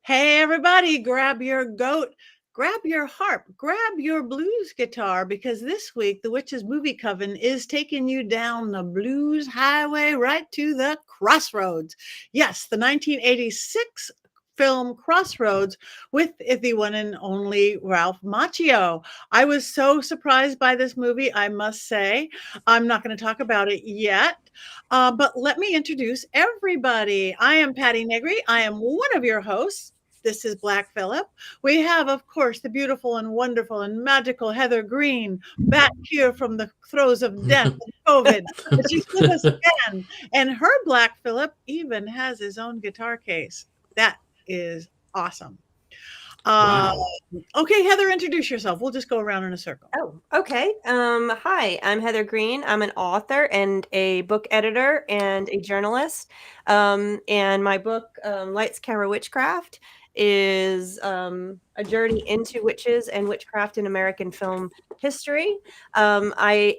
Hey, everybody, grab your goat, grab your harp, grab your blues guitar, because this week the Witches Movie Coven is taking you down the blues highway right to the Crossroads. Yes, the 1986 film Crossroads with the one and only Ralph Macchio. I was so surprised by this movie, I must say. I'm not going to talk about it yet. But let me introduce everybody. I am Patti Negri. I am one of your hosts. This is Black Phillip. We have, of course, the beautiful and wonderful and magical Heather Greene back here from the throes of death and COVID. But she's with us again. And her Black Phillip even has his own guitar case. That is awesome. Wow. Okay, Heather, introduce yourself. We'll just go around in a circle. Oh, okay. Hi, I'm Heather Greene. I'm an author and a book editor and a journalist. And my book, Lights, Camera, Witchcraft, is a journey into witches and witchcraft in American film history. I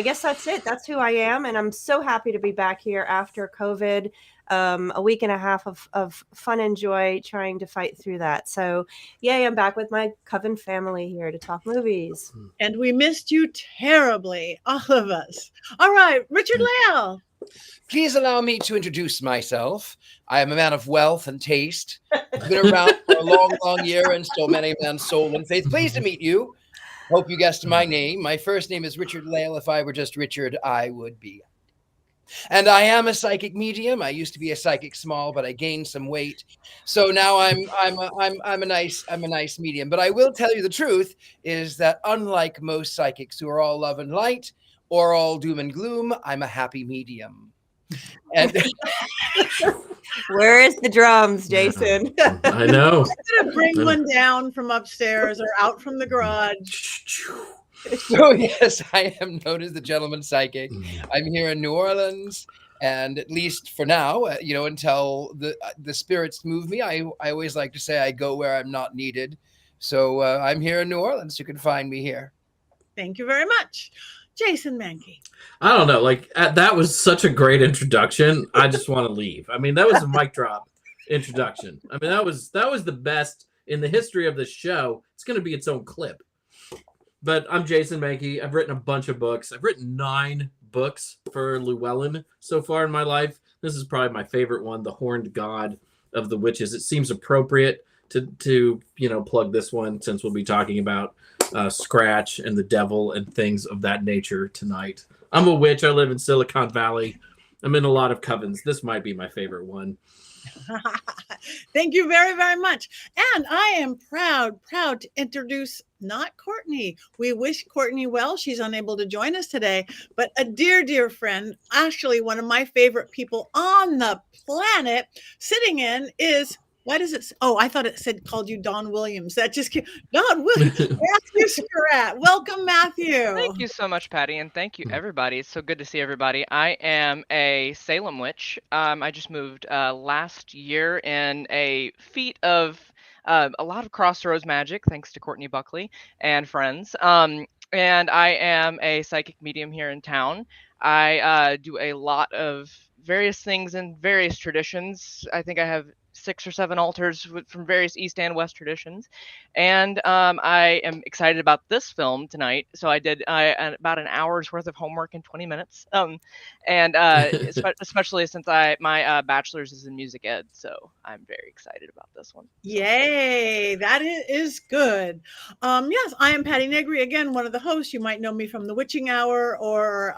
guess that's it. That's who I am. And I'm so happy to be back here after COVID. A week and a half of fun and joy trying to fight through that. So, yay, I'm back with my Coven family here to talk movies. And we missed you terribly, all of us. All right, Richard-Lael. Please allow me to introduce myself. I am a man of wealth and taste. I've been around for a long, long year and stole many man's soul and faith. Pleased to meet you. Hope you guessed my name. My first name is Richard-Lael. If I were just Richard, I would be. And I am a psychic medium. I used to be a psychic small, but I gained some weight. So now I'm a nice medium. But I will tell you the truth is that unlike most psychics who are all love and light or all doom and gloom, I'm a happy medium. And where is the drums, Jason? I know. I'm gonna bring one down from upstairs or out from the garage. So yes, I am known as the gentleman psychic. I'm here in New Orleans, and at least for now, until the spirits move me, I always like to say I go where I'm not needed. So I'm here in New Orleans. You can find me here. Thank you very much. Jason Mankey. I don't know. That was such a great introduction. I just want to leave. I mean, that was a mic drop introduction. I mean, that was the best in the history of the show. It's going to be its own clip. But I'm Jason Mankey. I've written a bunch of books. I've written 9 books for Llewellyn so far in my life. This is probably my favorite one, The Horned God of the Witches. It seems appropriate to plug this one since we'll be talking about Scratch and the devil and things of that nature tonight. I'm a witch. I live in Silicon Valley. I'm in a lot of covens. This might be my favorite one. Thank you very, very much. And I am proud to introduce not Courtney. We wish Courtney well. She's unable to join us today, but a dear, dear friend, actually one of my favorite people on the planet sitting in is, why does it? Oh, I thought it called you Don Williams. That just came. Don Williams. Matthew Scuratt. Welcome, Matthew. Thank you so much, Patty, and thank you, everybody. It's so good to see everybody. I am a Salem witch. I just moved last year in a feat of a lot of Crossroads magic, thanks to Courtney Buckley and friends. And I am a psychic medium here in town. I do a lot of various things in various traditions. I think I have 6 or 7 altars from various East and West traditions. And I am excited about this film tonight. So I did about an hour's worth of homework in 20 minutes. Especially since my bachelor's is in music ed. So I'm very excited about this one. Yay, that is good. Yes, I am Patti Negri, again, one of the hosts. You might know me from The Witching Hour or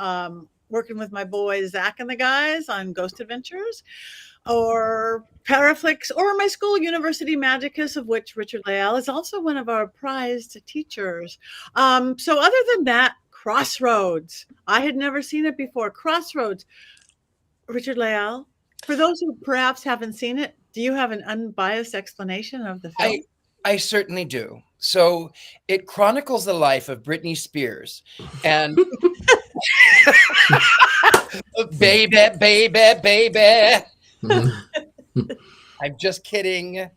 working with my boys, Zach and the guys on Ghost Adventures, or Paraflix, or my school, University Magicus, of which Richard-Lael is also one of our prized teachers. So other than that, Crossroads. I had never seen it before. Crossroads. Richard-Lael, for those who perhaps haven't seen it, do you have an unbiased explanation of the film? I certainly do. So it chronicles the life of Britney Spears. And baby. I'm just kidding.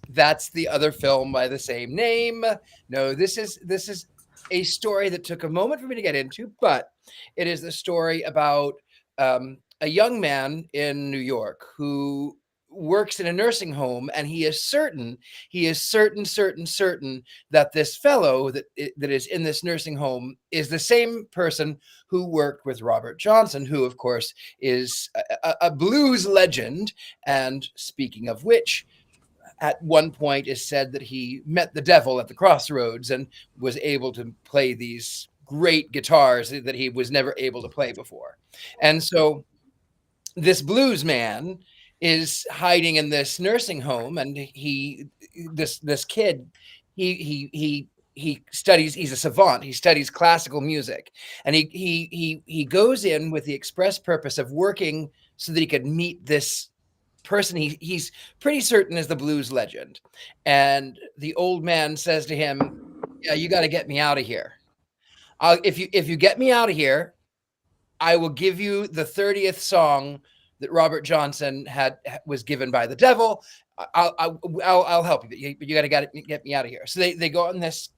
That's the other film by the same name. No, this is a story that took a moment for me to get into, but it is the story about a young man in New York who works in a nursing home, and he is certain that this fellow that is in this nursing home is the same person who worked with Robert Johnson, who of course is a blues legend. And speaking of which, at one point is said that he met the devil at the Crossroads and was able to play these great guitars that he was never able to play before. And so this blues man is hiding in this nursing home, and this kid, he studies, he's a savant, he studies classical music, and he goes in with the express purpose of working so that he could meet this person he's pretty certain is the blues legend. And the old man says to him, yeah, you got to get me out of here. If you get me out of here, I will give you the 30th song that Robert Johnson was given by the devil. I'll help you, but you got to get me out of here. So they go on this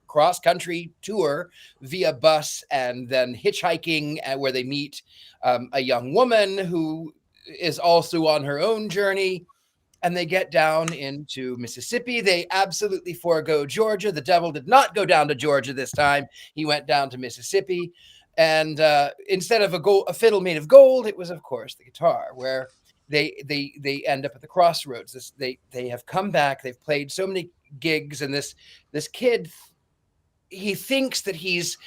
cross country tour via bus and then hitchhiking, where they meet a young woman who is also on her own journey. And they get down into Mississippi. They absolutely forego Georgia. The devil did not go down to Georgia this time. He went down to Mississippi. And instead of a fiddle made of gold, it was, of course, the guitar, where they end up at the Crossroads. They have come back. They've played so many gigs. And this kid, he thinks that he's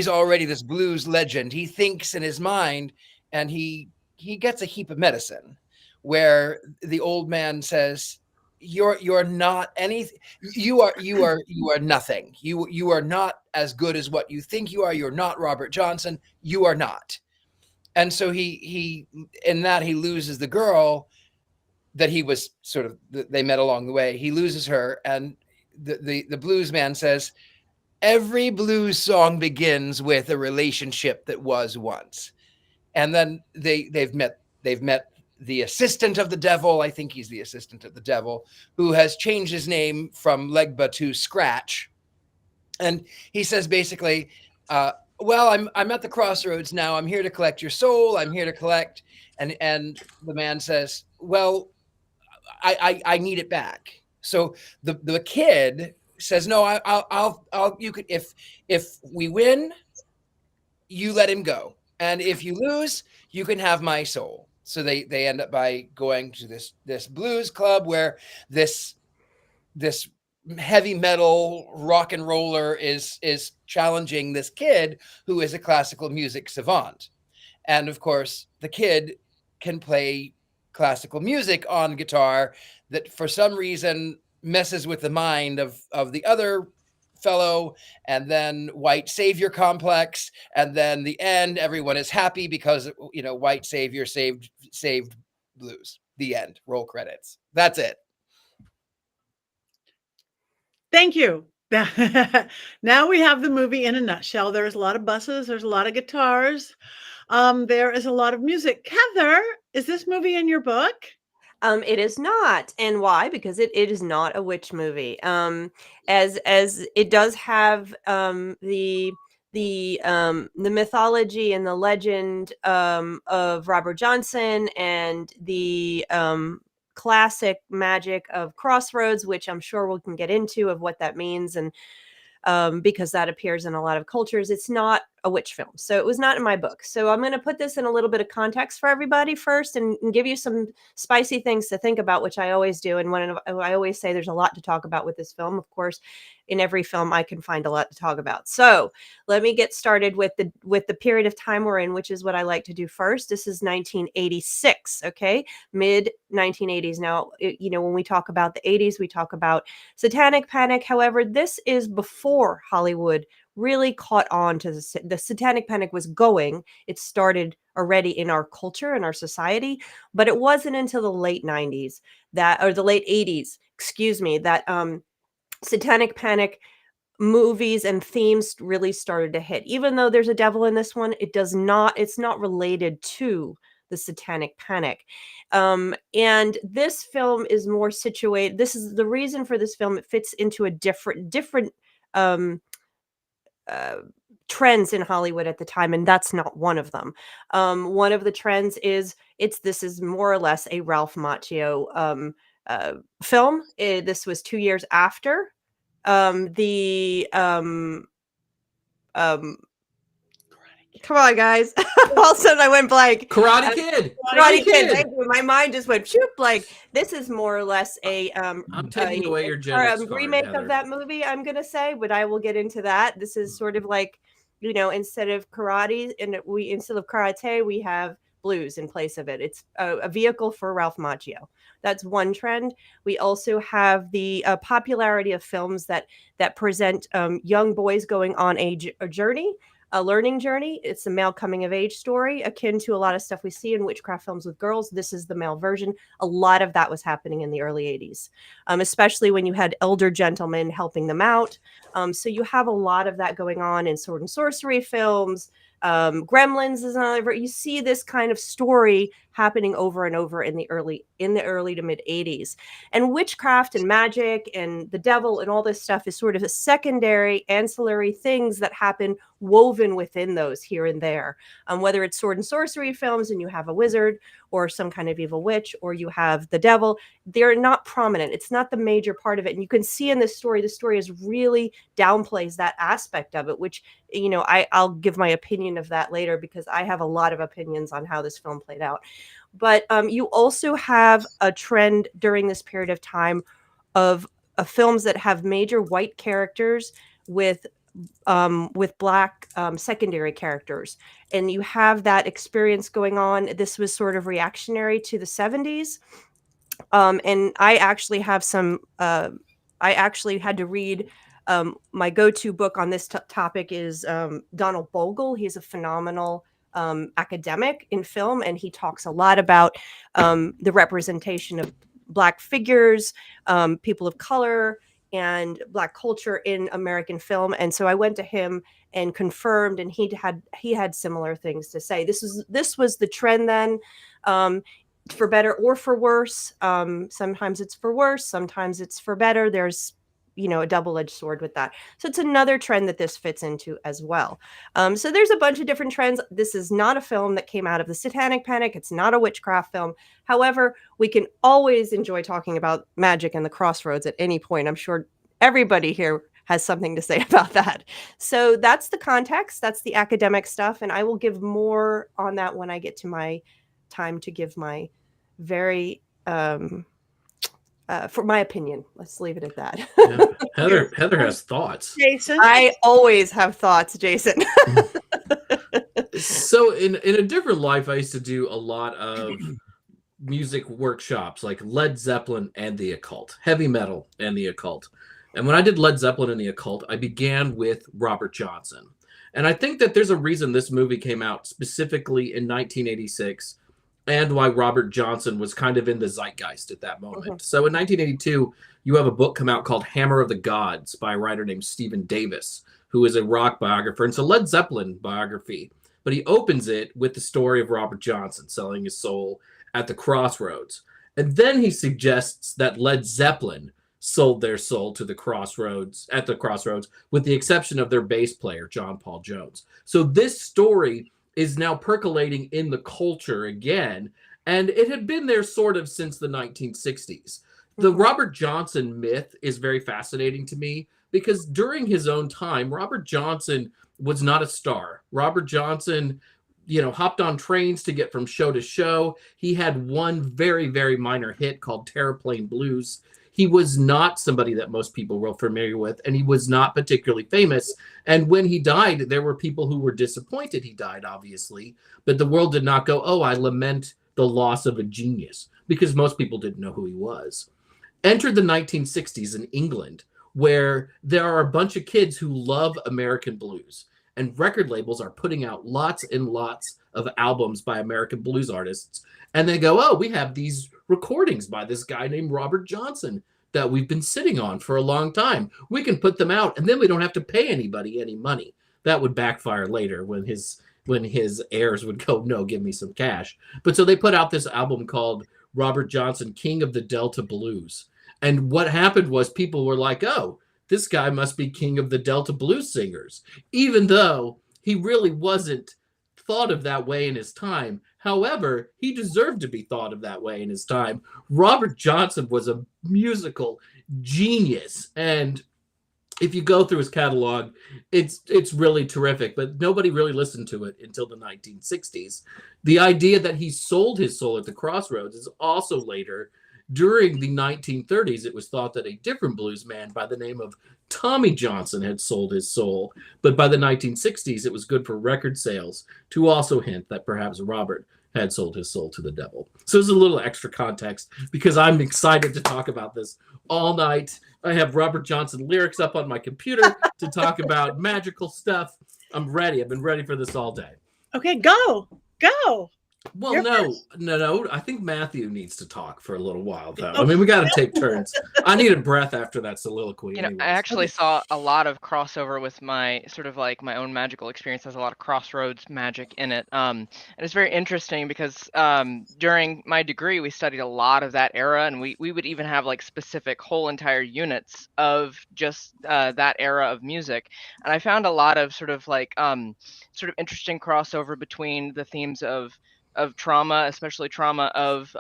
already this blues legend. He thinks in his mind, and he gets a heap of medicine, where the old man says, you're not anything. You are nothing. You are not as good as what you think you are. You're not Robert Johnson. You are not. And so he loses the girl that he was they met along the way. He loses her, and the blues man says, every blues song begins with a relationship that was once. And then they've met the assistant of the devil. I think he's the assistant of the devil, who has changed his name from Legba to Scratch. And he says basically, well, I'm at the Crossroads now. I'm here to collect your soul. I'm here to collect. And the man says, well, I need it back. So the kid says, no, I'll you could, if we win, you let him go. And if you lose, you can have my soul. So they end up by going to this blues club, where this heavy metal rock and roller is challenging this kid who is a classical music savant. And of course, the kid can play classical music on guitar that for some reason messes with the mind of the other fellow, and then white savior complex, and then the end, everyone is happy because white savior saved blues. The end. Roll credits. That's it. Thank you. Now we have the movie in a nutshell. There's a lot of buses, there's a lot of guitars, there is a lot of music. Heather, is this movie in your book? It is not. And why? Because it is not a witch movie. As it does have the mythology and the legend of Robert Johnson, and the classic magic of Crossroads, which I'm sure we can get into of what that means, and because that appears in a lot of cultures. It's not a witch film, so it was not in my book. So I'm going to put this in a little bit of context for everybody first, and give you some spicy things to think about, which I always do. And I always say there's a lot to talk about with this film. Of course, in every film I can find a lot to talk about. So let me get started with the period of time we're in, which is what I like to do first. This is 1986, okay, mid 1980s. Now, when we talk about the 80s, we talk about Satanic Panic. However, this is before Hollywood really caught on to the Satanic Panic was going. It started already in our culture and our society, but it wasn't until the late 90s the late 80s, that Satanic Panic movies and themes really started to hit. Even though there's a devil in this one, it's not related to the Satanic Panic. And this film is more situated. This is the reason for this film. It fits into a different trends in Hollywood at the time, and that's not one of them. One of the trends is this is more or less a Ralph Macchio film. This was 2 years after the come on, guys. All of a sudden I went blank. Karate Kid. Karate Kid. Thank you. My mind just went shoop. Like, this is more or less I'm taking away your genetics card, remake Heather. of that movie, I'm gonna say, but I will get into that. This is sort of like, instead of karate instead of karate, we have blues in place of it. It's a vehicle for Ralph Macchio. That's one trend. We also have the popularity of films that present young boys going on a journey, a learning journey. It's a male coming of age story, akin to a lot of stuff we see in witchcraft films with girls. This is the male version. A lot of that was happening in the early 80s, especially when you had elder gentlemen helping them out. So you have a lot of that going on in sword and sorcery films. Gremlins is another. You see this kind of story happening over and over in the early to mid 80s. And witchcraft and magic and the devil and all this stuff is sort of a secondary, ancillary things that happen woven within those here and there. Whether it's sword and sorcery films and you have a wizard or some kind of evil witch, or you have the devil, they're not prominent. It's not the major part of it. And you can see in this story, the story is really downplays that aspect of it, which, I'll give my opinion of that later, because I have a lot of opinions on how this film played out. But you also have a trend during this period of time of films that have major white characters with black secondary characters, and you have that experience going on. This was sort of reactionary to the 70s, and I actually have some. I actually had to read. My go-to book on this topic is Donald Bogle. He's a phenomenal academic in film, and he talks a lot about the representation of Black figures, people of color, and Black culture in American film. And so I went to him and confirmed, and he had similar things to say. This was the trend then, for better or for worse. Sometimes it's for worse, sometimes it's for better. There's a double-edged sword with that. So it's another trend that this fits into as well. So there's a bunch of different trends. This is not a film that came out of the Satanic Panic. It's not a witchcraft film. However, we can always enjoy talking about magic and the Crossroads at any point. I'm sure everybody here has something to say about that. So that's the context. That's the academic stuff. And I will give more on that when I get to my time to give my very... for my opinion, let's leave it at that. Yeah. Heather has thoughts. Jason, I always have thoughts, Jason. So in a different life, I used to do a lot of music workshops, like Led Zeppelin and the occult, heavy metal and the occult. And when I did Led Zeppelin and the occult, I began with Robert Johnson. And I think that there's a reason this movie came out specifically in 1986, and why Robert Johnson was kind of in the zeitgeist at that moment. Mm-hmm. So in 1982, you have a book come out called Hammer of the Gods by a writer named Stephen Davis, who is a rock biographer. And it's a Led Zeppelin biography. But he opens it with the story of Robert Johnson selling his soul at the Crossroads. And then he suggests that Led Zeppelin sold their soul to the Crossroads, with the exception of their bass player, John Paul Jones. So this story is now percolating in the culture again, and it had been there sort of since the 1960s. The Robert Johnson myth is very fascinating to me, because during his own time, Robert Johnson was not a star. Robert Johnson, hopped on trains to get from show to show. He had one very, very minor hit called Terraplane Blues. He was not somebody that most people were familiar with, and he was not particularly famous. And when he died, there were people who were disappointed he died, obviously. But the world did not go, oh, I lament the loss of a genius, because most people didn't know who he was. Enter the 1960s in England, where there are a bunch of kids who love American blues. And record labels are putting out lots and lots of albums by American blues artists. And they go, oh, we have these recordings by this guy named Robert Johnson that we've been sitting on for a long time. We can put them out, and then we don't have to pay anybody any money. That would backfire later when his heirs would go, no, give me some cash. But so they put out this album called Robert Johnson, King of the Delta Blues. And what happened was people were like, oh, this guy must be king of the Delta blues singers, even though he really wasn't thought of that way in his time. However, he deserved to be thought of that way in his time. Robert Johnson was a musical genius, and if you go through his catalog, it's really terrific, but nobody really listened to it until the 1960s. The idea that he sold his soul at the Crossroads is also later. During the 1930s, it was thought that a different blues man by the name of Tommy Johnson had sold his soul, but by the 1960s, it was good for record sales to also hint that perhaps Robert had sold his soul to the devil. So there's a little extra context because I'm excited to talk about this all night. I have Robert Johnson lyrics up on my computer to talk about magical stuff. I'm ready. I've been ready for this all day. Okay, go. Well, You're no. I think Matthew needs to talk for a little while, though. I mean, we got to take turns. I need a breath after that soliloquy. You know, anyways. I actually saw a lot of crossover with my sort of like my own magical experience. Has a lot of Crossroads magic in it. And it's very interesting because during my degree, we studied a lot of that era, and we would even have like specific whole entire units of just that era of music. And I found a lot of sort of like sort of interesting crossover between the themes of trauma, especially trauma of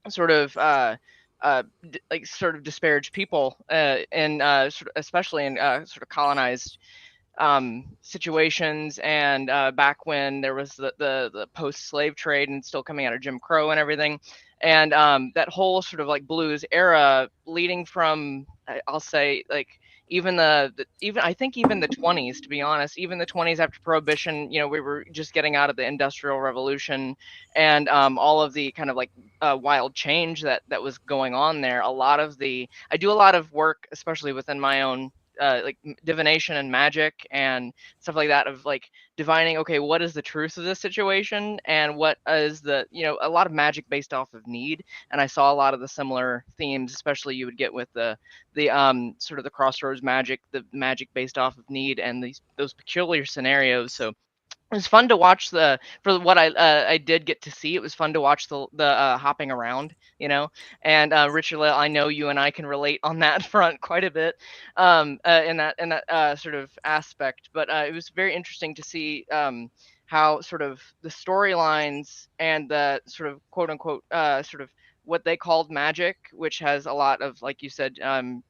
sort of like sort of disparaged people and sort of, especially in sort of colonized situations, and back when there was the post-slave trade and still coming out of Jim Crow and everything, and that whole sort of like blues era leading from I'll say like even I think even the 20s, to be honest, even the 20s after Prohibition, you know, we were just getting out of the Industrial Revolution and all of the kind of like wild change that was going on there. I do a lot of work, especially within my own like divination and magic and stuff like that, of like divining, okay, what is the truth of this situation and what is the, you know, a lot of magic based off of need. And I saw a lot of the similar themes, especially you would get with the sort of the Crossroads magic, the magic based off of need and those peculiar scenarios. So it was fun to watch for what I did get to see. It was fun to watch the hopping around, you know. And Richard-Lael, I know you and I can relate on that front quite a bit, in that sort of aspect. But it was very interesting to see how sort of the storylines and the sort of quote unquote sort of what they called magic, which has a lot of, like you said,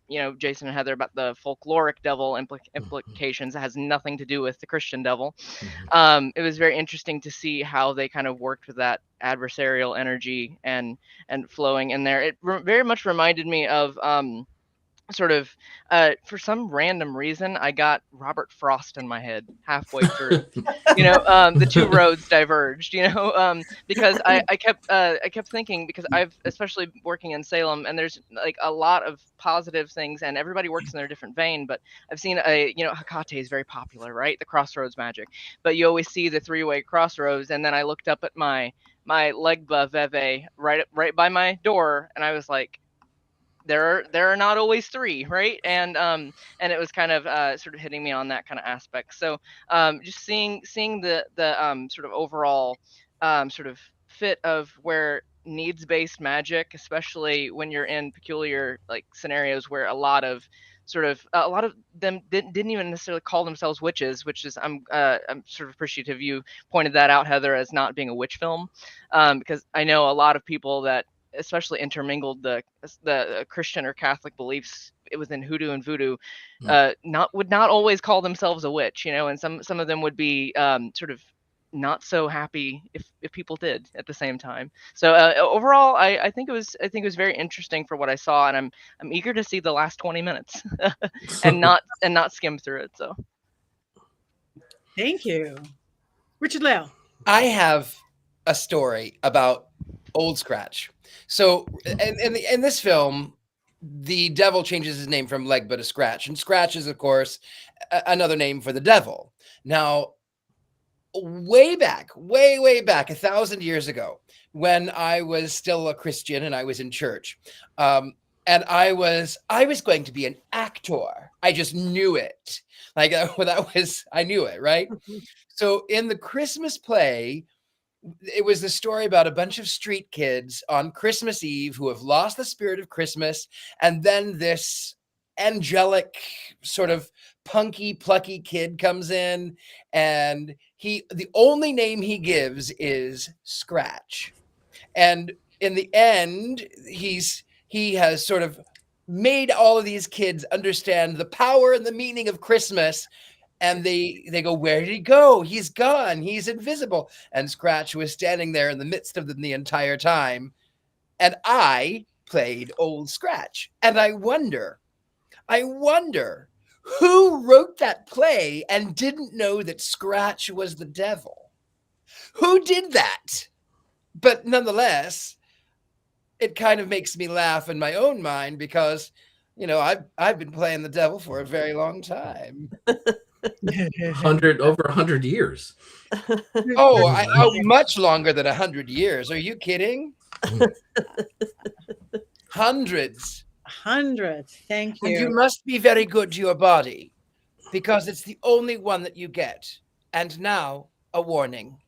you know, Jason and Heather, about the folkloric devil implications. It has nothing to do with the Christian devil. It was very interesting to see how they kind of worked with that adversarial energy and flowing in there. It very much reminded me of sort of for some random reason I got Robert Frost in my head halfway through. You know, the two roads diverged, you know, because I kept thinking, because I've, especially working in Salem, and there's like a lot of positive things and everybody works in their different vein, but I've seen you know, Hecate is very popular, right? The Crossroads magic, but you always see the three-way crossroads. And then I looked up at my Legba Veve right by my door, and I was like, there are not always three, right? And it was kind of sort of hitting me on that kind of aspect. So just seeing the sort of overall sort of fit of where needs-based magic, especially when you're in peculiar like scenarios where a lot of them didn't even necessarily call themselves witches, which is I'm sort of appreciative you pointed that out, Heather, as not being a witch film, because I know a lot of people that especially intermingled the Christian or Catholic beliefs within hoodoo and voodoo, would not always call themselves a witch, you know, and some of them would be sort of not so happy if people did at the same time. So overall, I think it was very interesting for what I saw, and I'm eager to see the last 20 minutes and not skim through it. So Thank you, Richard-Lael. I have a story about Old Scratch. So in this film, the devil changes his name from Legba to Scratch, and Scratch is, of course, another name for the devil. Now, way back, 1,000 years ago, when I was still a Christian and I was in church, and I was going to be an actor. I just knew it. Like I knew it, right? So in the Christmas play, it was the story about a bunch of street kids on Christmas Eve who have lost the spirit of Christmas. And then this angelic sort of punky, plucky kid comes in, and the only name he gives is Scratch. And in the end, he has sort of made all of these kids understand the power and the meaning of Christmas. And they go, where did he go? He's gone. He's invisible. And Scratch was standing there in the midst of them the entire time. And I played old Scratch. And I wonder who wrote that play and didn't know that Scratch was the devil? Who did that? But nonetheless, it kind of makes me laugh in my own mind because, I've been playing the devil for a very long time. Over 100 years. Much longer than 100 years. Are you kidding? Hundreds. Thank you. And you must be very good to your body because it's the only one that you get. And now, a warning.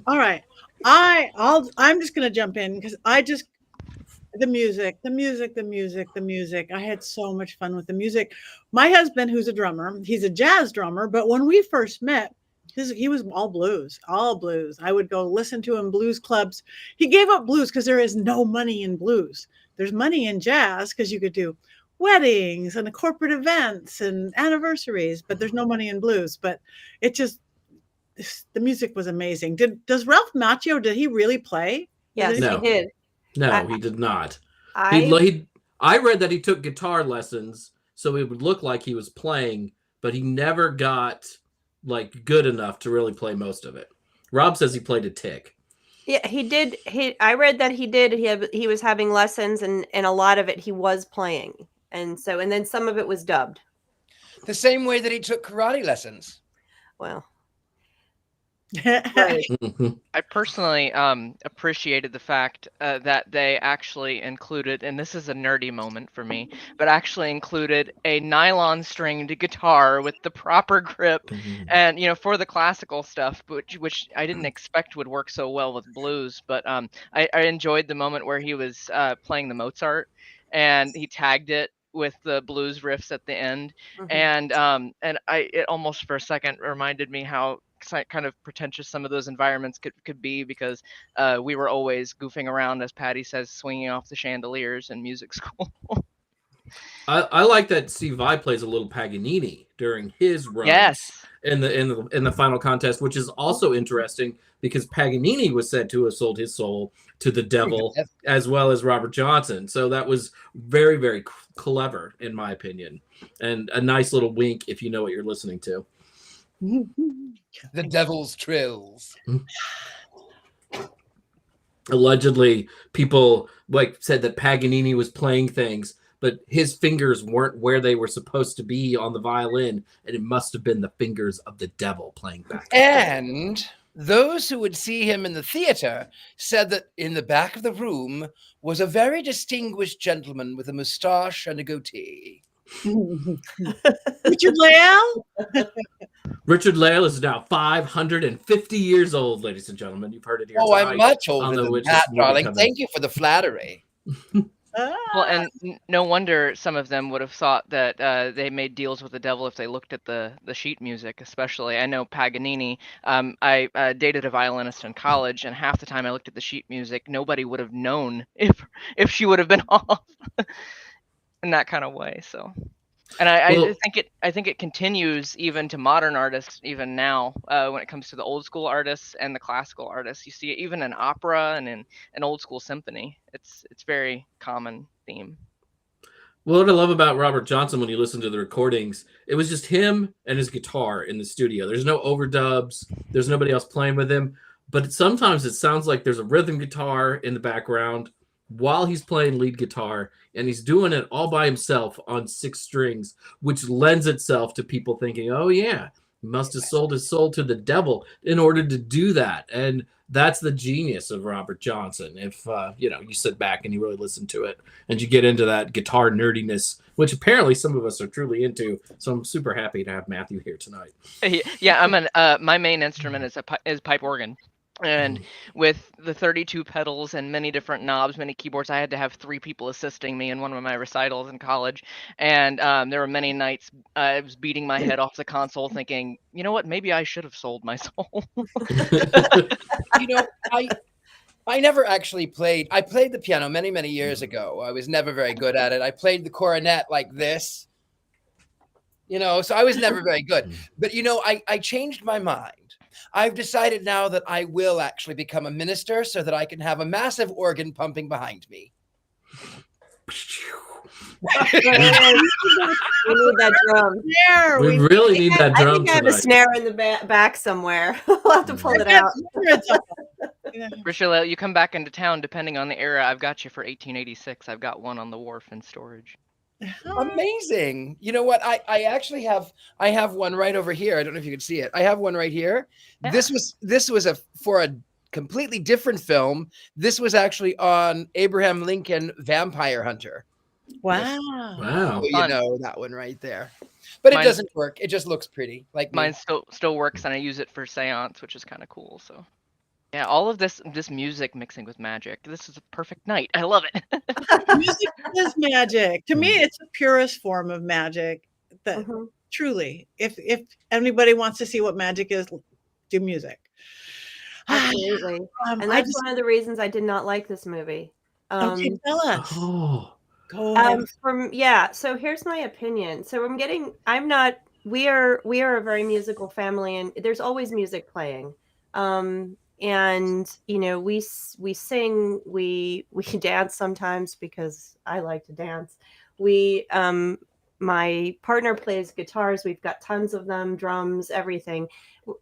All right. I'm just going to jump in because the music. I had so much fun with the music. My husband, who's a drummer, he's a jazz drummer, but when we first met, he was all blues. I would go listen to him blues clubs. He gave up blues because there is no money in blues. There's money in jazz because you could do weddings and corporate events and anniversaries, but there's no money in blues. But the music was amazing. Does Ralph Macchio, did he really play? Yes, No. he did. No, he did not. I I read that he took guitar lessons so it would look like he was playing, but he never got good enough to really play most of it. Rob says he played a tick. Yeah, he did. I read that he did. He was having lessons, and a lot of it he was playing, and then some of it was dubbed. The same way that he took karate lessons. Well, Right. I personally appreciated the fact that they actually included, and this is a nerdy moment for me, but actually included a nylon stringed guitar with the proper grip, and for the classical stuff, which I didn't expect would work so well with blues. But I enjoyed the moment where he was playing the Mozart, and he tagged it with the blues riffs at the end, and it almost for a second reminded me how kind of pretentious some of those environments could be, because we were always goofing around, as Patti says, swinging off the chandeliers in music school. I like that Steve Vai plays a little Paganini during his runs Yes. in the final contest, which is also interesting because Paganini was said to have sold his soul to the devil as well as Robert Johnson. So that was very, very clever, in my opinion, and a nice little wink if you know what you're listening to. The devil's trills. Allegedly, people said that Paganini was playing things, but his fingers weren't where they were supposed to be on the violin, and it must have been the fingers of the devil playing back. And those who would see him in the theater said that in the back of the room was a very distinguished gentleman with a mustache and a goatee. Richard-Lael? Richard-Lael is now 550 years old, ladies and gentlemen. You've heard it here. Oh, I'm much older than Witches that, movie darling. coming. Thank you for the flattery. Well, and no wonder some of them would have thought that they made deals with the devil if they looked at the sheet music, especially. I know Paganini. I dated a violinist in college, and half the time I looked at the sheet music, nobody would have known if she would have been off in that kind of way. So, and I think it continues even to modern artists even now when it comes to the old school artists and the classical artists. You see it even in opera and in an old school symphony. It's very common theme. Well, what I love about Robert Johnson, when you listen to the recordings, it was just him and his guitar in the studio. There's no overdubs. There's nobody else playing with him. But sometimes it sounds like there's a rhythm guitar in the background while he's playing lead guitar, and he's doing it all by himself on 6 strings, which lends itself to people thinking, oh yeah, he must have sold his soul to the devil in order to do that. And that's the genius of Robert Johnson. If you sit back and you really listen to it and you get into that guitar nerdiness, which apparently some of us are truly into. So I'm super happy to have Matthew here tonight. Yeah, my main instrument is pipe organ. And with the 32 pedals and many different knobs, many keyboards, I had to have 3 people assisting me in one of my recitals in college. And there were many nights I was beating my head off the console thinking, you know what, maybe I should have sold my soul. You know, I never actually played. I played the piano many, many years ago. I was never very good at it. I played the cornet like this, so I was never very good. But, I changed my mind. I've decided now that I will actually become a minister so that I can have a massive organ pumping behind me. We need that drum. Snare. We really need that I drum think I have a tonight. snare in the back somewhere. We'll have to pull it out. Richard-Lael, you come back into town, depending on the era, I've got you for 1886. I've got one on the wharf in storage. Amazing. You know what? I actually have one right over here. I don't know if you can see it. I have one right here. Yeah. This was for a completely different film. This was actually on Abraham Lincoln Vampire Hunter. Wow. Wow. So that one right there. But Mine- it doesn't work. It just looks pretty. Like Mine still works, and I use it for seance, which is kind of cool. So, yeah, all of this music mixing with magic. This is a perfect night. I love it. Music is magic. To me, it's the purest form of magic. That truly, if anybody wants to see what magic is, do music. Absolutely. And that's one of the reasons I did not like this movie. Okay, tell us. Oh. Go ahead. So here's my opinion. So we are a very musical family, and there's always music playing. And we sing, we dance sometimes because I like to dance. My partner plays guitars. We've got tons of them, drums, everything.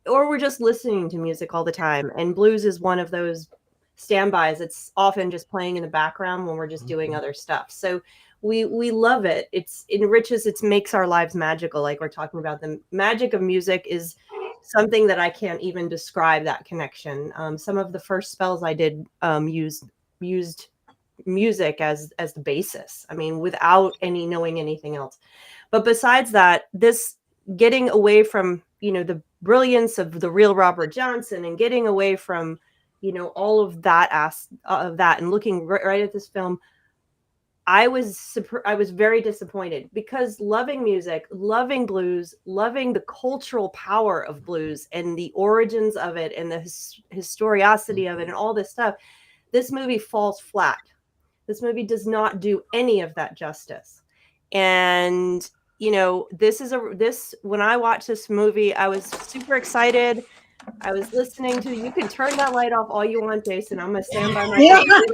Or we're just listening to music all the time. And blues is one of those standbys. It's often just playing in the background when we're just doing other stuff. So we love it. It makes our lives magical. Like we're talking about, the magic of music is something that I can't even describe, that connection. Some of the first spells I did used music as the basis. I mean, without knowing anything else. But besides that, this getting away from, the brilliance of the real Robert Johnson, and getting away from, all of that and looking right at this film, I was very disappointed, because loving music, loving blues, loving the cultural power of blues and the origins of it and the historicity of it and all this stuff, this movie falls flat. This movie does not do any of that justice. And, when I watched this movie, I was super excited. I was listening to, you can turn that light off all you want, Jason. I'm going to stand by my computer.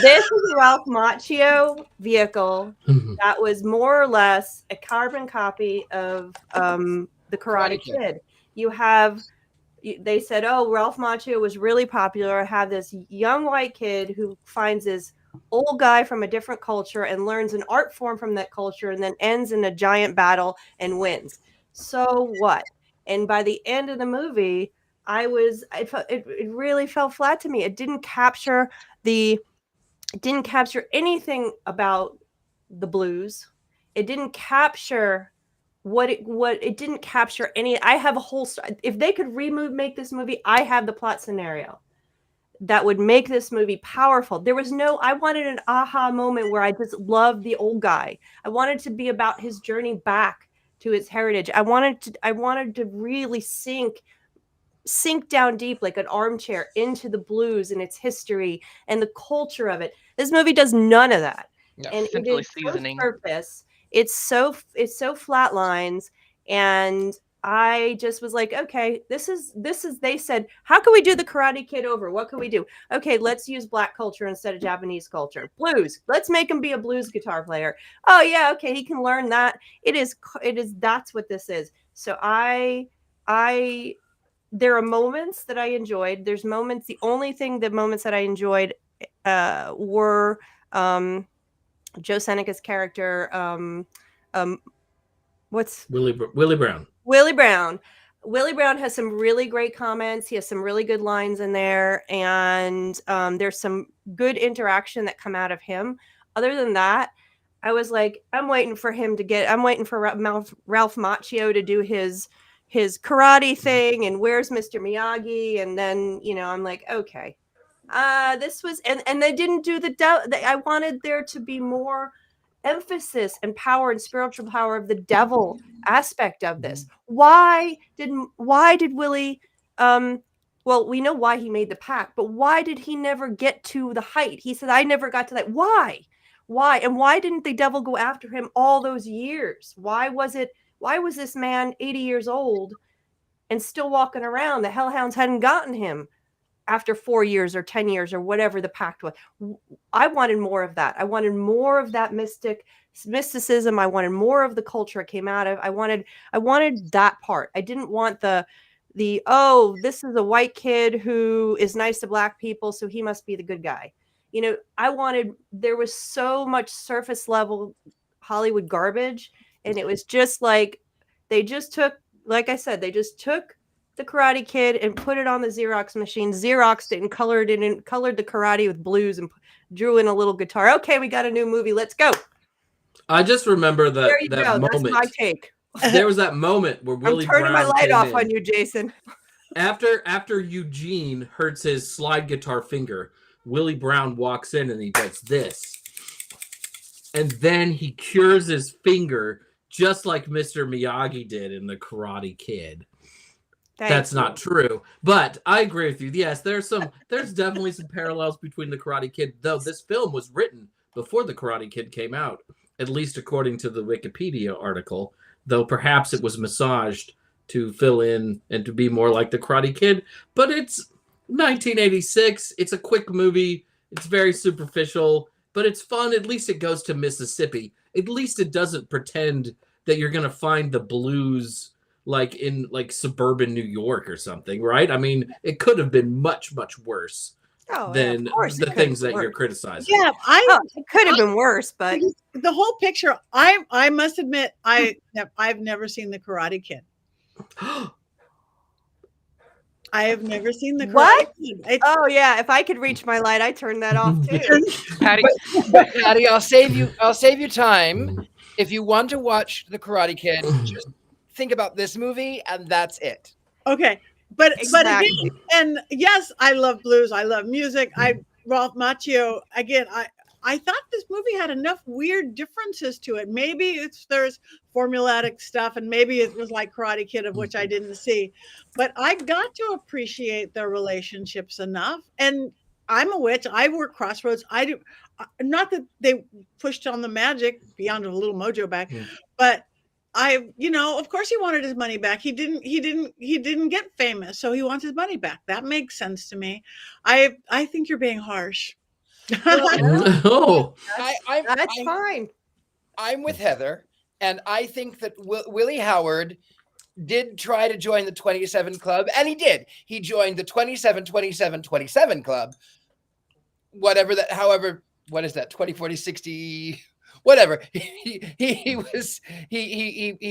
This is a Ralph Macchio vehicle that was more or less a carbon copy of the Karate Kid. They said, oh, Ralph Macchio was really popular. I have this young white kid who finds this old guy from a different culture and learns an art form from that culture, and then ends in a giant battle and wins. So what? And by the end of the movie, it really fell flat to me. It didn't capture anything about the blues. It didn't capture it didn't capture any. I have a whole, if they could make this movie, I have the plot scenario that would make this movie powerful. I wanted an aha moment where I just loved the old guy. I wanted to be about his journey back to his heritage. I wanted to really sink down deep like an armchair into the blues and its history and the culture of it. This movie does none of that. Yeah, and simply it is seasoning. purpose. It's so flat lines, and I just was like, okay, this is. They said, how can we do the Karate Kid over? What can we do? Okay, let's use Black culture instead of Japanese culture. Blues. Let's make him be a blues guitar player. Oh yeah, okay, he can learn that. It is. That's what this is. So there are moments that I enjoyed. There's moments. The moments that I enjoyed were Joe Seneca's character. What's Willie Brown? Willie Brown. Willie Brown has some really great comments. He has some really good lines in there, and there's some good interaction that come out of him. Other than that, I was like, I'm waiting for Ralph Macchio to do his his karate thing and where's Mr. Miyagi, and then I'm like, okay, this was and they didn't do I wanted there to be more emphasis and power and spiritual power of the devil aspect of this. Why did Willie well, we know why he made the pact, but why did he never get to the height? He said, I never got to that. Why? And why didn't the devil go after him all those years? Why was this man 80 years old and still walking around? The hellhounds hadn't gotten him after 4 years or 10 years or whatever the pact was. I wanted more of that. I wanted more of that mysticism. I wanted more of the culture it came out of. I wanted that part. I didn't want the this is a white kid who is nice to black people, so he must be the good guy. There was so much surface level Hollywood garbage, and it was just like they just took the Karate Kid and put it on the Xerox machine, Xeroxed it and colored the karate with blues and drew in a little guitar. Okay, we got a new movie. Let's go. I just remember that moment. That's my take. There was that moment where Willie Brown I'm turning my light off in. on you, Jason. After Eugene hurts his slide guitar finger, Willie Brown walks in and he does this. And then he cures his finger just like Mr. Miyagi did in The Karate Kid. That's not true, but I agree with you. Yes, there's definitely some parallels between The Karate Kid, though this film was written before The Karate Kid came out, at least according to the Wikipedia article, though perhaps it was massaged to fill in and to be more like The Karate Kid. But it's 1986. It's a quick movie. It's very superficial, but it's fun. At least it goes to Mississippi. At least it doesn't pretend that you're going to find the blues like in suburban New York or something, right? I mean, it could have been much, much worse than the things that you're criticizing. Yeah, it could have been worse, but the whole picture. I must admit, I've never seen The Karate Kid. I have never seen The Karate Kid. Oh yeah, if I could reach my light, I turn that off too. Patty, I'll save you time. If you want to watch The Karate Kid, just think about this movie, and that's it. Okay, but again, and yes, I love blues. I love music. Ralph Macchio. Again, I thought this movie had enough weird differences to it. Maybe there's formulaic stuff, and maybe it was like Karate Kid, of which I didn't see. But I got to appreciate their relationships enough. And I'm a witch. I work Crossroads. I do. Not that they pushed on the magic beyond a little mojo back, but of course he wanted his money back. He didn't get famous, so he wants his money back. That makes sense to me. I think you're being harsh. No, that's fine. I'm with Heather, and I think that Willie Howard did try to join the 27 Club, and he did. He joined the 27 Club. Whatever that, however, what is that? 20, 40, 60, whatever. He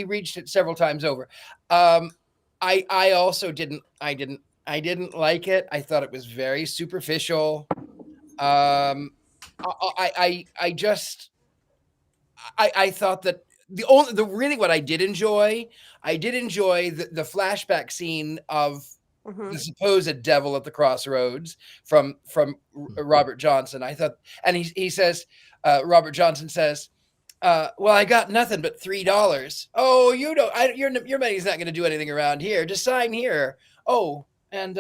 reached it several times over. I also didn't like it. I thought it was very superficial. I thought that what I did enjoy the flashback scene of the supposed devil at the Crossroads from Robert Johnson. I thought, and he says, Robert Johnson says, well, I got nothing but $3. Oh, you don't, your money's not going to do anything around here. Just sign here. Oh, and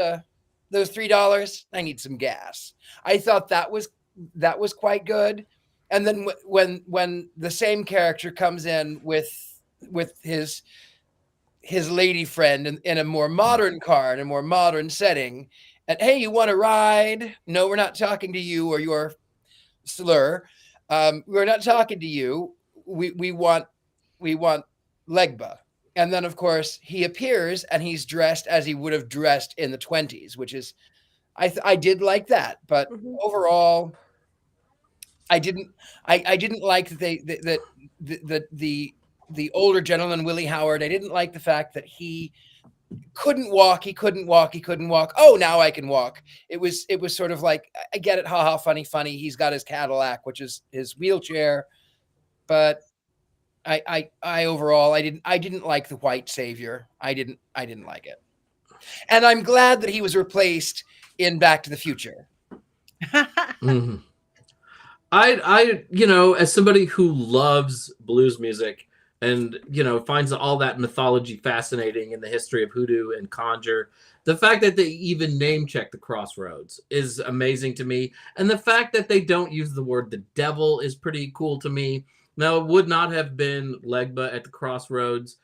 those $3, I need some gas. I thought that was quite good. And then when the same character comes in with his lady friend in a more modern car, in a more modern setting, and hey, you want to ride? No, we're not talking to you or your slur. We're not talking to you. We want Legba. And then, of course, he appears and he's dressed as he would have dressed in the 20s, which is, I did like that. But overall, I didn't like that the older gentleman, Willie Howard. I didn't like the fact that he couldn't walk. Oh, now I can walk. It was sort of like, I get it. Ha ha, funny. He's got his Cadillac, which is his wheelchair, but I overall I didn't like the white savior. I didn't like it. And I'm glad that he was replaced in Back to the Future. Mm-hmm. I as somebody who loves blues music and finds all that mythology fascinating in the history of hoodoo and conjure, the fact that they even name check the Crossroads is amazing to me, and the fact that they don't use the word the devil is pretty cool to me. Now, it would not have been Legba at the Crossroads,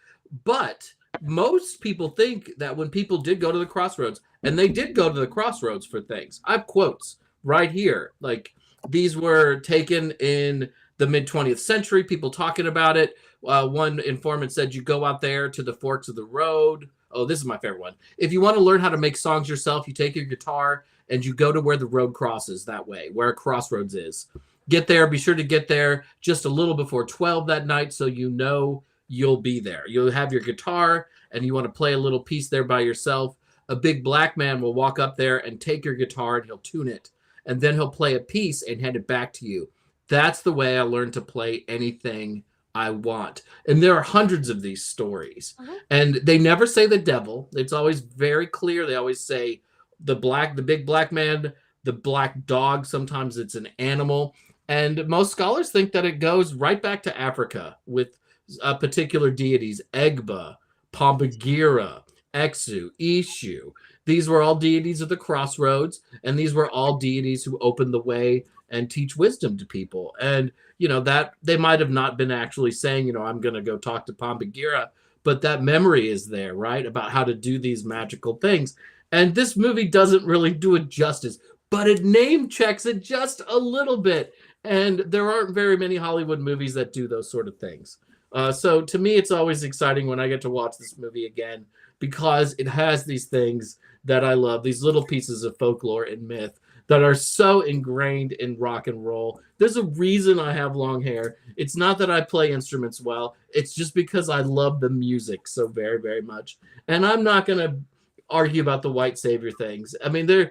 but most people think that when people did go to the Crossroads, and they did go to the Crossroads for things. I have quotes right here, like, these were taken in the mid-20th century, people talking about it. One informant said, you go out there to the forks of the road. Oh, this is my favorite one. If you want to learn how to make songs yourself, you take your guitar and you go to where the road crosses that way, where a crossroads is. Get there. Be sure to get there just a little before 12 that night so you'll be there. You'll have your guitar and you want to play a little piece there by yourself. A big black man will walk up there and take your guitar and he'll tune it. And then he'll play a piece and hand it back to you. That's the way I learned to play anything I want. And there are hundreds of these stories. And they never say the devil. It's always very clear. They always say the big black man, the black dog. Sometimes it's an animal. And most scholars think that it goes right back to Africa with particular deities, Egba, Pombagira, Exu, Ishu. These were all deities of the Crossroads, and these were all deities who opened the way and teach wisdom to people. And, that they might have not been actually saying, I'm going to go talk to Pombagira, but that memory is there, right? About how to do these magical things. And this movie doesn't really do it justice, but it name checks it just a little bit. And there aren't very many Hollywood movies that do those sort of things. So to me, it's always exciting when I get to watch this movie again, because it has these things that I love, these little pieces of folklore and myth that are so ingrained in rock and roll. There's a reason I have long hair. It's not that I play instruments well. It's just because I love the music so very, very much. And I'm not going to argue about the white savior things. I mean,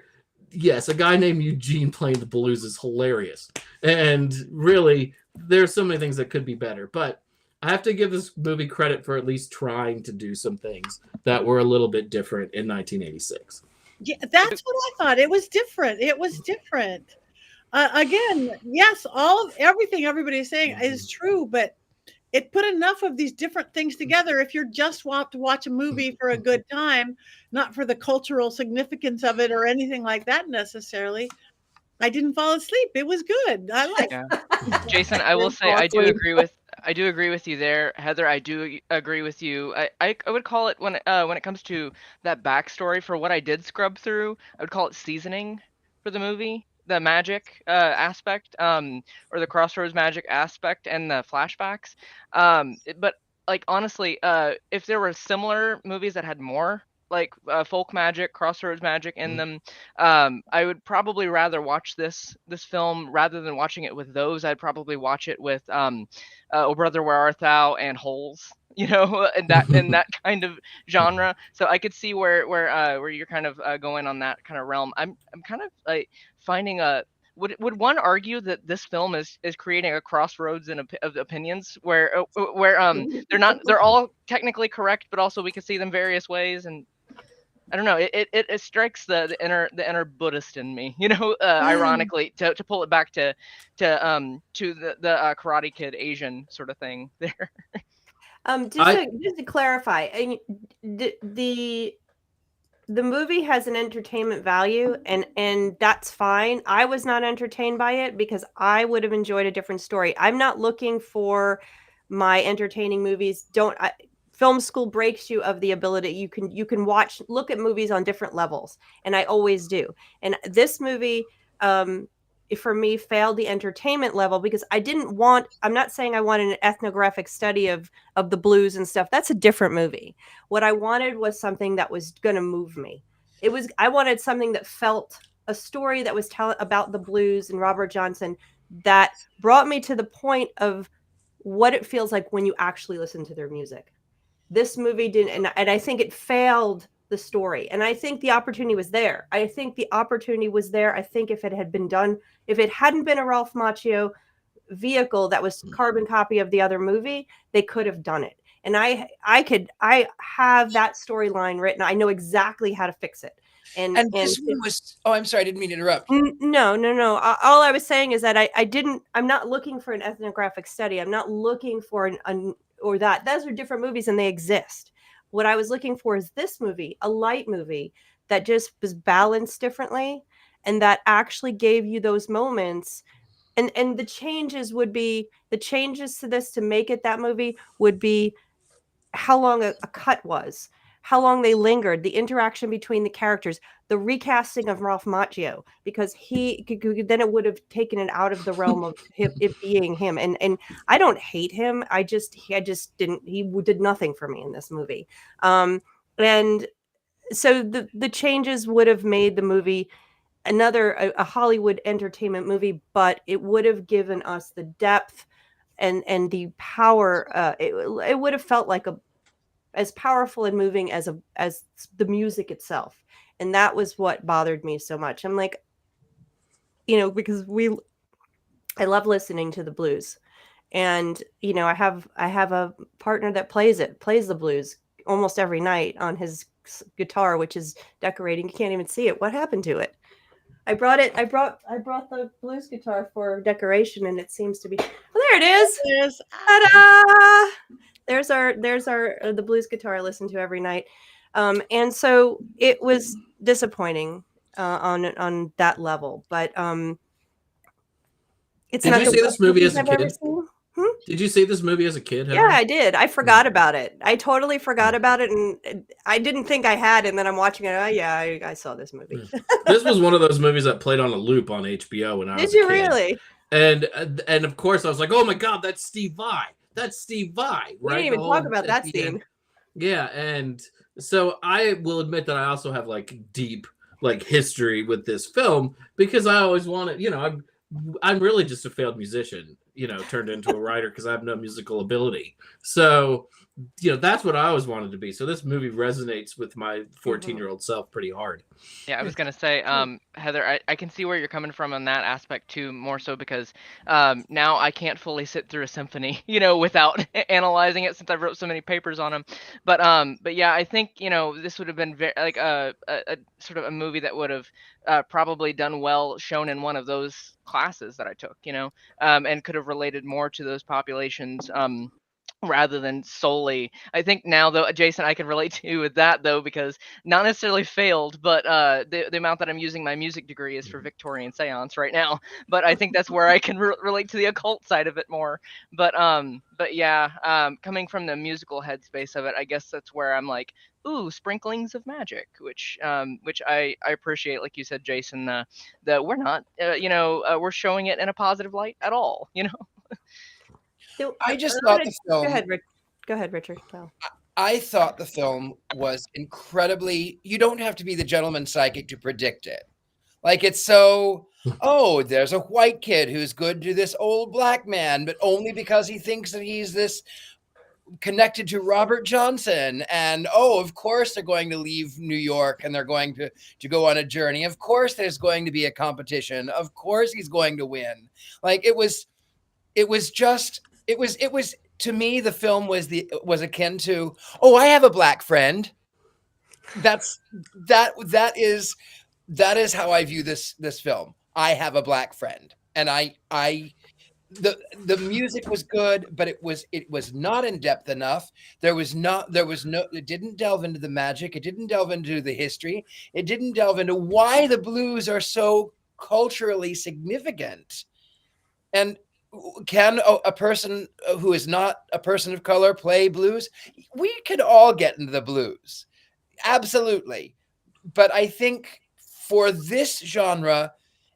yes, a guy named Eugene playing the blues is hilarious. And really, there's so many things that could be better. But I have to give this movie credit for at least trying to do some things that were a little bit different in 1986. Yeah, that's what I thought. It was different. Again, yes, everything everybody is saying is true, but it put enough of these different things together. If you're just want to watch a movie for a good time, not for the cultural significance of it or anything like that necessarily, I didn't fall asleep. It was good. I like it. Jason, I will say I do agree with you there. Heather, I do agree with you. I would call it, when it comes to that backstory for what I did scrub through, I would call it seasoning for the movie, the magic aspect, or the Crossroads magic aspect and the flashbacks. But like, honestly, if there were similar movies that had more like folk magic, Crossroads magic in them, I would probably rather watch this film rather than watching it with those. I'd probably watch it with Oh Brother Where Art Thou and Holes, in that kind of genre. So I could see where you're kind of going on that kind of realm. I'm kind of like finding would one argue that this film is creating a crossroads of opinions where they're all technically correct, but also we can see them various ways. And I don't know, it strikes the inner Buddhist in me, ironically, to pull it back to the Karate Kid Asian sort of thing there. Just to clarify, the movie has an entertainment value, and that's fine. I was not entertained by it because I would have enjoyed a different story. I'm not looking for my entertaining movies. Film school breaks you of the ability. You can look at movies on different levels, and I always do. And this movie, for me, failed the entertainment level because I'm not saying I wanted an ethnographic study of the blues and stuff. That's a different movie. What I wanted was something that was going to move me. I wanted something that felt a story that was about the blues and Robert Johnson that brought me to the point of what it feels like when you actually listen to their music. This movie didn't, and I think it failed the story. And I think the opportunity was there. I think if it hadn't been a Ralph Macchio vehicle that was carbon copy of the other movie, they could have done it. And I have that storyline written. I know exactly how to fix it. And this one was, oh, I'm sorry, I didn't mean to interrupt. No. All I was saying is that I'm not looking for an ethnographic study. I'm not looking for or that. Those are different movies and they exist. What I was looking for is this movie, a light movie that just was balanced differently and that actually gave you those moments. And the changes to this to make it that movie would be how long a cut was, how long they lingered, the interaction between the characters, the recasting of Ralph Macchio, because then it would have taken it out of the realm of it being him. And I don't hate him. I just didn't. He did nothing for me in this movie. And so the changes would have made the movie a Hollywood entertainment movie, but it would have given us the depth and the power. It would have felt like as powerful and moving as the music itself. And that was what bothered me so much. I'm like, because I love listening to the blues, and I have a partner that plays the blues almost every night on his guitar, which is decorating. You can't even see it. What happened to it? I brought the blues guitar for decoration, and it seems to be. Oh, there it is. Yes. Ta-da! There's our the blues guitar I listen to every night. And so it was disappointing on that level, but it's Did not you see this movie as a I've ever kid? seen. Did you see this movie as a kid, Heather? Yeah, I did. I forgot about it. I totally forgot about it, and I didn't think I had. And then I'm watching it. Oh yeah, I saw this movie. This was one of those movies that played on a loop on HBO when I was Did you a kid. really? And of course I was like, oh my God, that's Steve Vai. That's Steve Vai. We Right? didn't even talk about that scene. Yeah, and so I will admit that I also have like deep like history with this film because I always wanted, I'm really just a failed musician, turned into a writer because I have no musical ability. So, that's what I always wanted to be. So this movie resonates with my 14-year-old self pretty hard. Yeah, I was gonna say, Heather, I can see where you're coming from on that aspect too, more so because now I can't fully sit through a symphony, without analyzing it since I've wrote so many papers on them. But yeah, I think this would have been like a sort of a movie that would have probably done well shown in one of those classes that I took, and could have related more to those populations. Rather than solely, I think now though, Jason, I can relate to you with that though, because not necessarily failed, but the amount that I'm using my music degree is for Victorian seance right now. But I think that's where I can relate to the occult side of it more. But yeah, coming from the musical headspace of it, I guess that's where I'm like, ooh, sprinklings of magic, which I appreciate, like you said, Jason, that we're not, we're showing it in a positive light at all, I just thought the film. Go ahead, Richard. Well, I thought the film was incredibly. You don't have to be the gentleman psychic to predict it. Like it's so. Oh, there's a white kid who's good to this old black man, but only because he thinks that he's this connected to Robert Johnson. And of course they're going to leave New York and they're going to go on a journey. Of course there's going to be a competition. Of course he's going to win. Like it was to me, the film was akin to, I have a black friend. That is how I view this film. I have a black friend, and the music was good, but it was not in depth enough. It didn't delve into the magic. It didn't delve into the history. It didn't delve into why the blues are so culturally significant. And can a person who is not a person of color play blues? We could all get into the blues. Absolutely. But I think for this genre,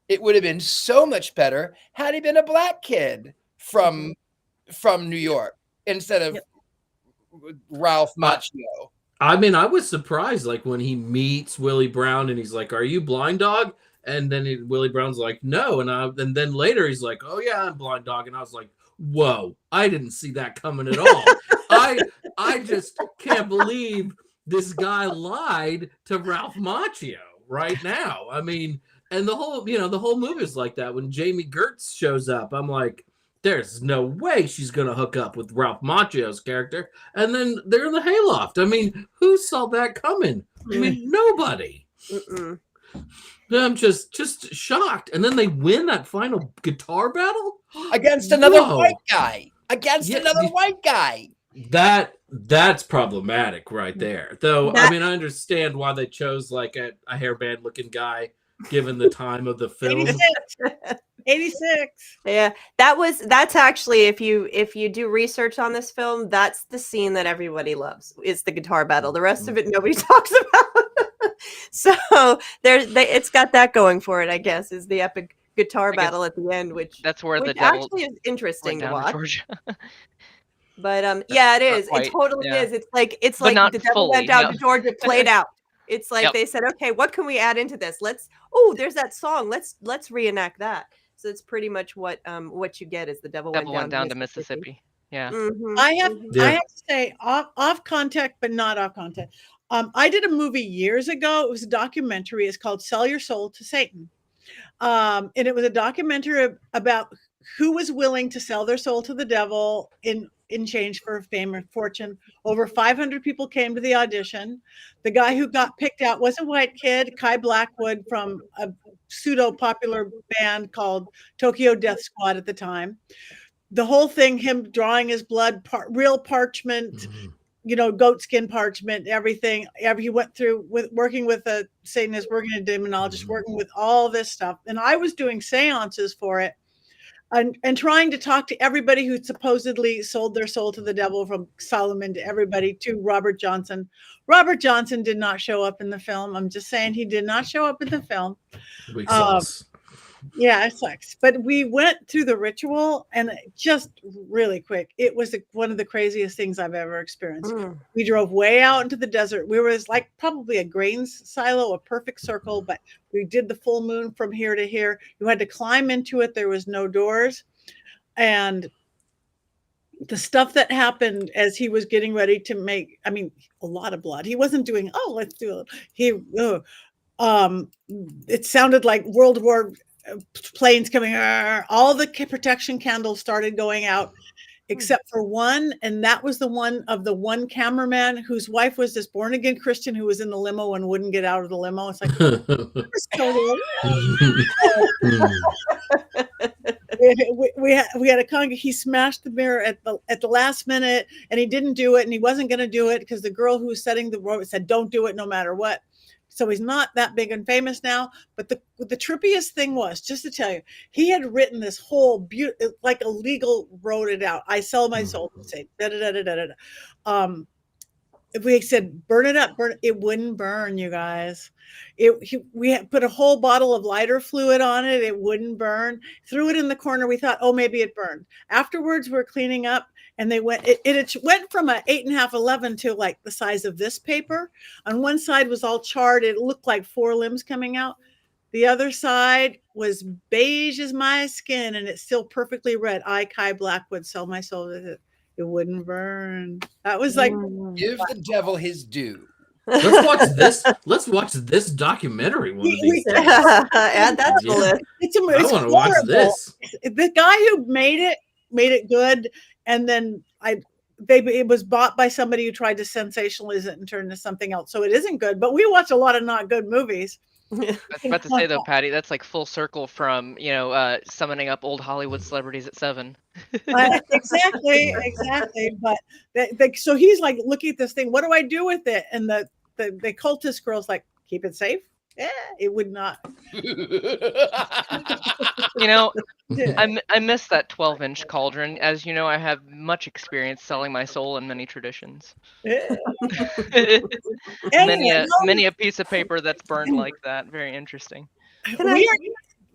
it would have been so much better had he been a black kid from New York instead of Ralph Macchio. I mean, I was surprised, like when he meets Willie Brown and he's like, "Are you blind, dog?" And then Willie Brown's like, "No," and then later he's like, "Oh yeah, I'm blind, dog." And I was like, "Whoa, I didn't see that coming at all." I just can't believe this guy lied to Ralph Macchio right now. I mean, and the whole movie is like that. When Jamie Gertz shows up, I'm like, there's no way she's going to hook up with Ralph Macchio's character. And then they're in the hayloft. I mean, who saw that coming? I mean, nobody. I'm just shocked. And then they win that final guitar battle against another Whoa. white guy. Against another white guy. That's problematic right there. Though, I mean, I understand why they chose like a hairband looking guy given the time of the film. 86. Yeah, that's actually, if you do research on this film, that's the scene that everybody loves. Is the guitar battle. The rest of it nobody talks about. So it's got that going for it, I guess, is the epic guitar battle at the end, which that's where the devil actually is interesting to went down watch. Georgia. But yeah, it is. Quite, it totally yeah. is. It's like not the devil fully, went down no. to Georgia, played out. It's like Yep. they said, okay, what can we add into this? There's that song. Let's reenact that. So it's pretty much what you get is the devil went down to Mississippi. Yeah. Mhm, I have mhm. to say off context, but not off context. I did a movie years ago. It was a documentary. It's called "Sell Your Soul to Satan," and it was a documentary about who was willing to sell their soul to the devil in change for fame or fortune. Over 500 people came to the audition. The guy who got picked out was a white kid, Kai Blackwood, from a pseudo popular band called Tokyo Death Squad at the time. The whole thing, him drawing his blood, real parchment, goatskin parchment, everything. He went through with working with a Satanist, working a demonologist, working with all this stuff. And I was doing seances for it and trying to talk to everybody who supposedly sold their soul to the devil, from Solomon to everybody, to Robert Johnson. Robert Johnson did not show up in the film. I'm just saying, he did not show up in the film. Weak sauce. Yeah, it sucks. But we went through the ritual, and just really quick, it was one of the craziest things I've ever experienced. We drove way out into the desert. We were like probably a grains silo, a perfect circle, but we did the full moon from here to here. You had to climb into it. There was no doors. And the stuff that happened as he was getting ready to make, I mean, a lot of blood. He wasn't doing, let's do it. It sounded like World War planes coming. All the protection candles started going out except for one, and that was the one of the one cameraman whose wife was this born again Christian who was in the limo and wouldn't get out of the limo. It's like we had a congregation. He smashed the mirror at the last minute, and he didn't do it, and he wasn't going to do it because the girl who was setting the rope said, "Don't do it, no matter what." So he's not that big and famous now. But the trippiest thing was, just to tell you, he had written this whole like a legal wrote it out. I sell my soul to say da da da da da da. If we said burn it up, it wouldn't burn, you guys. We had put a whole bottle of lighter fluid on it. It wouldn't burn. Threw it in the corner. We thought, maybe it burned. Afterwards, we're cleaning up. And it went from a 8.5, 11 to like the size of this paper. On one side was all charred. It looked like 4 limbs coming out. The other side was beige as my skin, and it's still perfectly red. I, Kai Blackwood, sell my soul to it. It wouldn't burn. That was like, give the devil his due. Let's watch this. Let's watch this documentary one of these days. Add that to the list. I want to watch this. The guy who made it good, and then it was bought by somebody who tried to sensationalize it and turn into something else. So it isn't good. But we watch a lot of not good movies. I was about to say though, Patty, that's like full circle from summoning up old Hollywood celebrities at 7. Exactly. But so he's like looking at this thing. What do I do with it? And the cultist girl's like, keep it safe. Yeah, it would not. I miss that 12-inch cauldron. As you know, I have much experience selling my soul in many traditions. Yeah. many a piece of paper that's burned like that. Very interesting. We are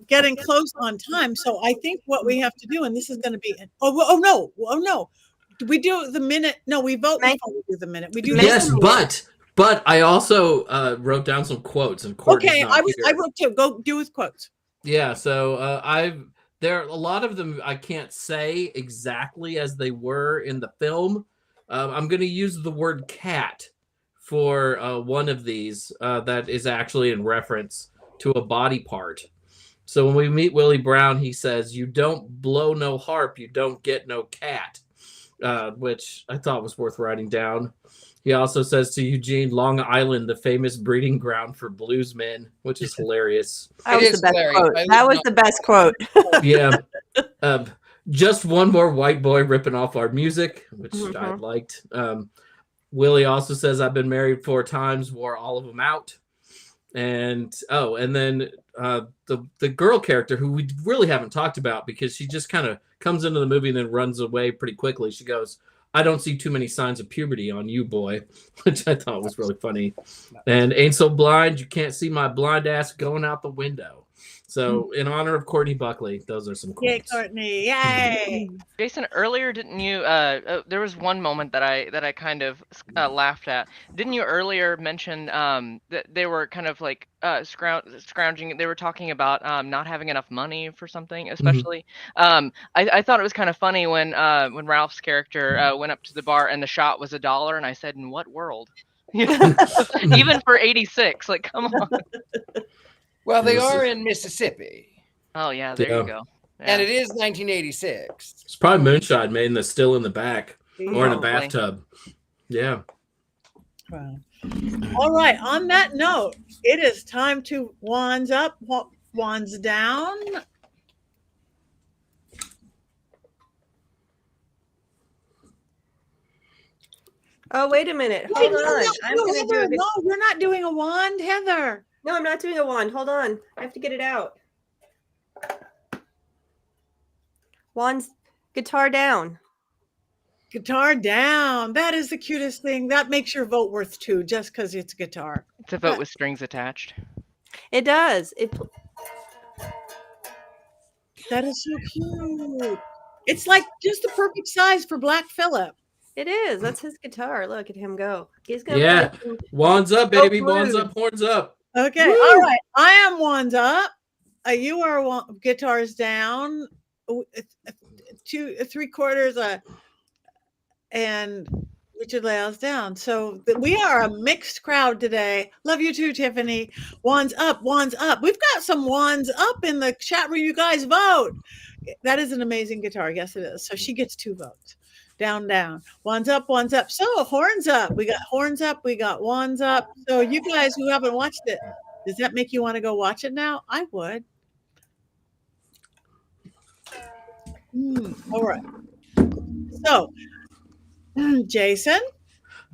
getting close on time, so I think what we have to do, and this is going to be. Oh no! Do we do the minute? No, we vote before we do the minute. We do. Yes, but I also wrote down some quotes, and Courtney's I wrote too. Go do with quotes. Yeah, so there are a lot of them I can't say exactly as they were in the film. I'm going to use the word cat for one of these that is actually in reference to a body part. So when we meet Willie Brown, he says, "You don't blow no harp, you don't get no cat," which I thought was worth writing down. He also says to Eugene, "Long Island, the famous breeding ground for bluesmen," which is hilarious. That It was is the best hilarious. quote. I That live was the best quote. Yeah. Just one more white boy ripping off our music, which I Mhm. liked. Willie also says, "I've been married 4 times, wore all of them out." And then the girl character, who we really haven't talked about because she just kind of comes into the movie and then runs away pretty quickly. She goes, "I don't see too many signs of puberty on you, boy," which I thought was really funny. And "Ain't so blind, you can't see my blind ass going out the window." So in honor of Courtney Buckley, those are some Yay, quotes. Courtney. Yay. Jason, earlier didn't you? There was one moment that I kind of laughed at. Didn't you earlier mention that they were kind of like scrounging? They were talking about not having enough money for something, especially. I thought it was kind of funny when Ralph's character went up to the bar and the shot was $1, and I said, "In what world?" Even for '86, like, come on. Well, they This is- are in Mississippi, Oh yeah, there Yeah. you go. and Yeah. it is 1986. It's probably moonshine made in the still in the back or in a Probably. bathtub. Yeah. Wow. All right. On that note, it is time to wands up, wands down. Oh, wait a minute. Wait, Hold on. I'm no, gonna do Heather, a good... no, you're not doing a wand, Heather. No, I'm not doing a wand. Hold on. I have to get it out. Wands, guitar down. Guitar down. That is the cutest thing. That makes your vote worth 2 just because it's guitar. It's a vote with strings attached. It does. That is so cute. It's like just the perfect size for Black Phillip. It is. That's his guitar. Look at him go. He's gonna Yeah. play some- Wands up, Go baby. Wands blues. up, horns up. Okay. Woo! All right. I am wands up. You are guitars down. 2 3/4 and Richard-Lael's down. So we are a mixed crowd today. Love you too, Tiffany. Wands up, wands up. We've got some wands up in the chat room. You guys vote. That is an amazing guitar. Yes, it is. So she gets 2 votes. Down, down. Wands up, wands up. So horns up. We got horns up. We got wands up. So you guys who haven't watched it, does that make you want to go watch it now? I would. All right. So, Jason.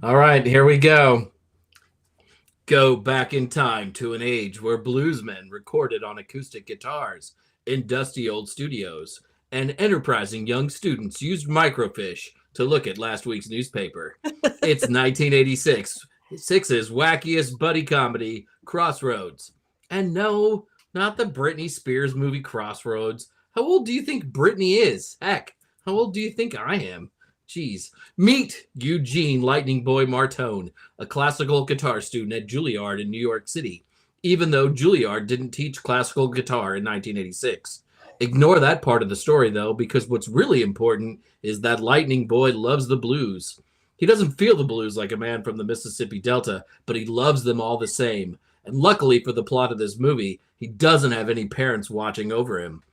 All right, here we go. Go back in time to an age where bluesmen recorded on acoustic guitars in dusty old studios, and enterprising young students used microfiche to look at last week's newspaper. It's 1986. 6's wackiest buddy comedy, Crossroads. And no, not the Britney Spears movie Crossroads. How old do you think Britney is? Heck, how old do you think I am? Jeez. Meet Eugene Lightning Boy Martone, a classical guitar student at Juilliard in New York City, even though Juilliard didn't teach classical guitar in 1986. Ignore that part of the story, though, because what's really important is that Lightning Boy loves the blues. He doesn't feel the blues like a man from the Mississippi Delta, but he loves them all the same. And luckily for the plot of this movie, he doesn't have any parents watching over him.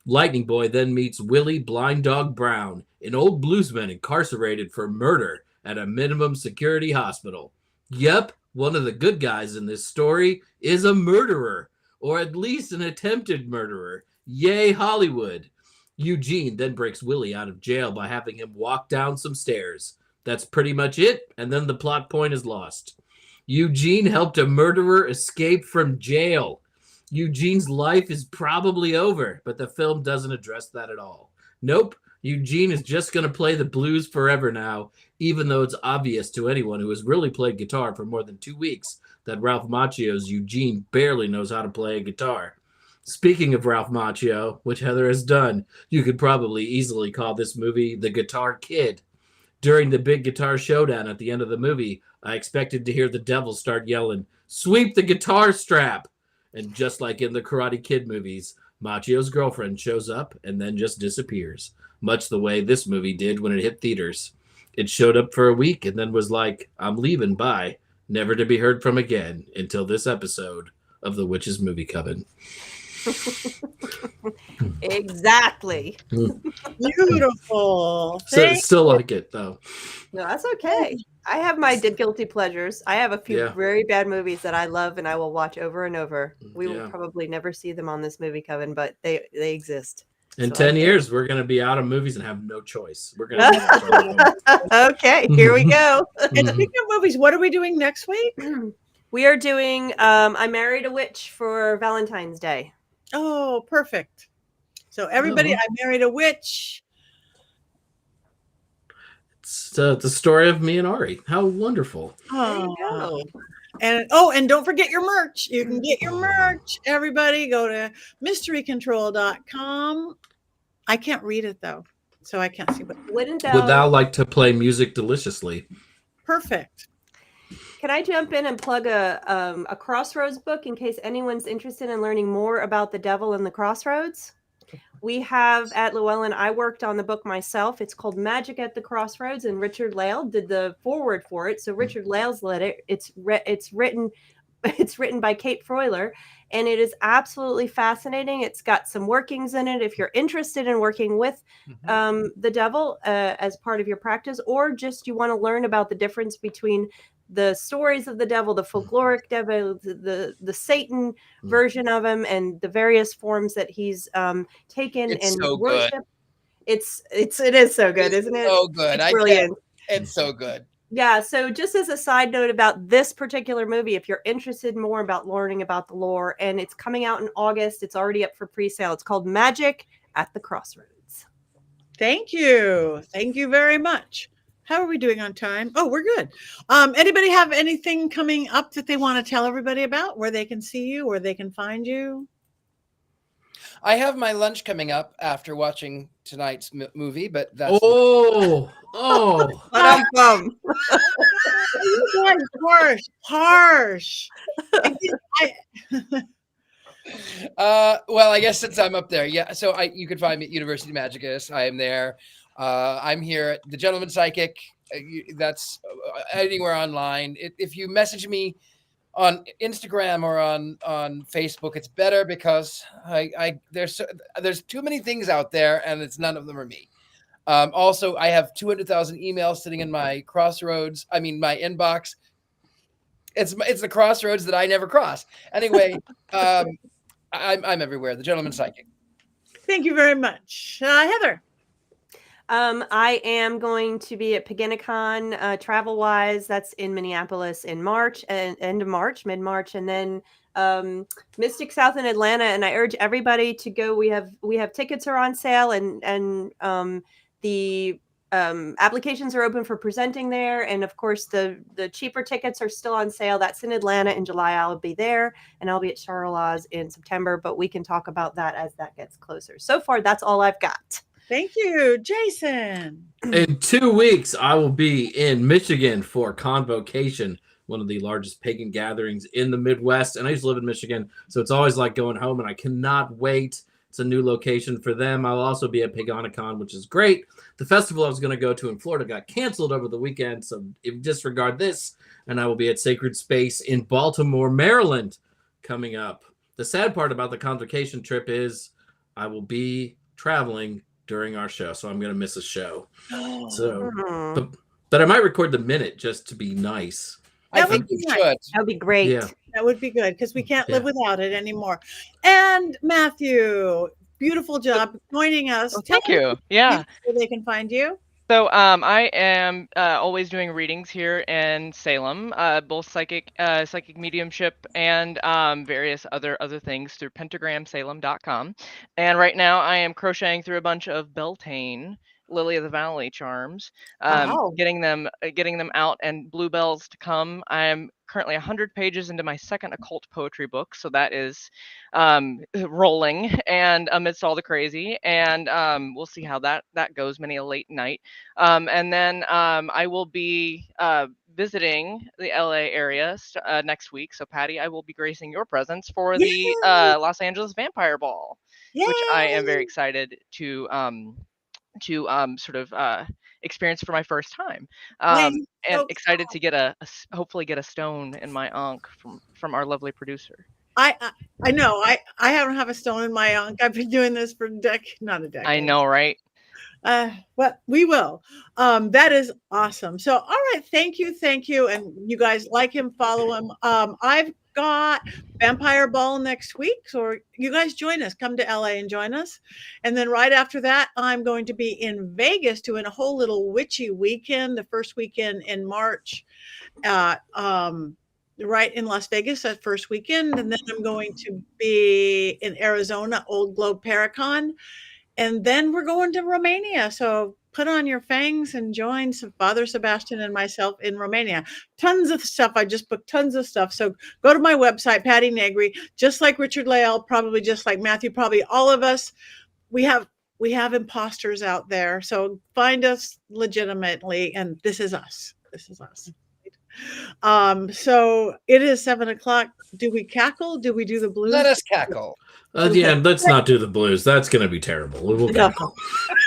Lightning Boy then meets Willie Blind Dog Brown, an old bluesman incarcerated for murder at a minimum security hospital. Yep, one of the good guys in this story is a murderer, or at least an attempted murderer. Yay, Hollywood. Eugene then breaks Willie out of jail by having him walk down some stairs. That's pretty much it, and then the plot point is lost. Eugene helped a murderer escape from jail. Eugene's life is probably over, but the film doesn't address that at all. Nope, Eugene is just going to play the blues forever now, even though it's obvious to anyone who has really played guitar for more than 2 weeks that Ralph Macchio's Eugene barely knows how to play a guitar. Speaking of Ralph Macchio, which Heather has done, you could probably easily call this movie The Guitar Kid. During the big guitar showdown at the end of the movie, I expected to hear the devil start yelling, "Sweep the guitar strap!" And just like in the Karate Kid movies, Macchio's girlfriend shows up and then just disappears, much the way this movie did when it hit theaters. It showed up for a week and then was like, "I'm leaving, bye," never to be heard from again until this episode of The Witches Movie Coven. Exactly. Beautiful. So still like it though. No, that's okay. I have my guilty pleasures. I have a few Yeah. very bad movies that I love and I will watch over and over. We will Yeah. probably never see them on this movie coven, but they exist. In So I 10 get it. years, we're going to be out of movies and have no choice. We're going to watch all of them. Okay, here we go. And speaking of movies, what are we doing next week? We are doing I Married a Witch for Valentine's Day. Oh, perfect. So everybody, Oh. I Married a Witch. It's the story of me and Ari. How wonderful. There you go. And don't forget your merch. You can get your merch. Everybody go to mysterycontrol.com. I can't read it though, so I can't see what. Would thou like to play music deliciously? Perfect. Can I jump in and plug a Crossroads book in case anyone's interested in learning more about the devil and the Crossroads? We have at Llewellyn, I worked on the book myself. It's called Magic at the Crossroads, and Richard-Lael did the foreword for it. So Richard-Lael's letter, it's written by Kate Froiler, and it is absolutely fascinating. It's got some workings in it if you're interested in working with the devil as part of your practice, or just you want to learn about the difference between the stories of the devil, the folkloric devil, the Satan version of him, and the various forms that he's taken It's and so worship. good. It is so good, isn't it? So good. It's brilliant. It's so good. Yeah, so just as a side note about this particular movie, if you're interested more about learning about the lore, and it's coming out in August, it's already up for pre-sale. It's called Magic at the Crossroads. Thank you. Thank you very much. How are we doing on time? Oh, we're good. Anybody have anything coming up that they want to tell everybody about, where they can see you, where they can find you? I have my lunch coming up after watching tonight's movie, but that's Oh. Ba-dum-bum. You guys harsh. Well, I guess since I'm up there, yeah. So you can find me at University Magicus. I am there. I'm here at the Gentleman Psychic. That's anywhere online. If you message me on Instagram or on Facebook, it's better because there's too many things out there, and it's none of them are me. Also, I have 200,000 emails sitting in my Crossroads. I mean, my inbox. It's the Crossroads that I never cross. Anyway, I'm everywhere. The Gentleman Psychic. Thank you very much, Heather. I am going to be at Paginnicon travel wise. That's in Minneapolis in March and end of March, mid-March, and then Mystic South in Atlanta. And I urge everybody to go. We have tickets are on sale, and the applications are open for presenting there. And of course, the cheaper tickets are still on sale. That's in Atlanta in July. I'll be there, and I'll be at Charles in September. But we can talk about that as that gets closer. So far, that's all I've got. Thank you, Jason. In 2 weeks, I will be in Michigan for Convocation, one of the largest pagan gatherings in the Midwest. And I used to live in Michigan, so it's always like going home, and I cannot wait. It's a new location for them. I'll also be at Pagonicon, which is great. The festival I was going to go to in Florida got canceled over the weekend, so disregard this. And I will be at Sacred Space in Baltimore, Maryland, coming up. The sad part about the Convocation trip is I will be traveling during our show, so I'm going to miss a show. So, but I might record the minute just to be nice. I think you should. That would be great. Yeah. That would be good because we can't live without it anymore. And Matthew, beautiful job joining us. Well, thank you. Yeah. Where they can find you. So I am always doing readings here in Salem, both psychic mediumship and various other things through pentagramsalem.com. And right now I am crocheting through a bunch of Beltane Lily of the Valley charms, getting them out, and bluebells to come. I am currently 100 pages into my second occult poetry book, so that is rolling and amidst all the crazy, and we'll see how that goes. Many a late night, and then I will be visiting the LA area next week. So Patti, I will be gracing your presence for the Los Angeles Vampire Ball, which I am very excited to sort of experience for my first time, and excited to get hopefully get a stone in my ankh from our lovely producer. I know. I don't have a stone in my unk. I've been doing this for not a decade. I know, right? Well, we will. That is awesome. So, all right, thank you, and you guys like him, follow him. I've got Vampire Ball next week, so you guys join us. Come to LA and join us, and then right after that, I'm going to be in Vegas doing a whole little witchy weekend, the first weekend in March. Right in Las Vegas that first weekend, and then I'm going to be in Arizona, Old Globe Paracon. And then we're going to Romania. So put on your fangs and join Father Sebastian and myself in Romania. Tons of stuff. I just booked tons of stuff. So go to my website, Patti Negri, just like Richard-Lael, probably just like Matthew, probably all of us. We have imposters out there. So find us legitimately. And this is us. This is us. So it is 7:00. Do we cackle? Do we do the blues? Let us cackle. Yeah, let's not do the blues. That's going to be terrible. We'll cackle.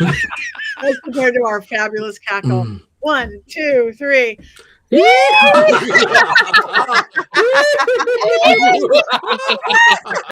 As compared to our fabulous cackle. 1, 2, 3.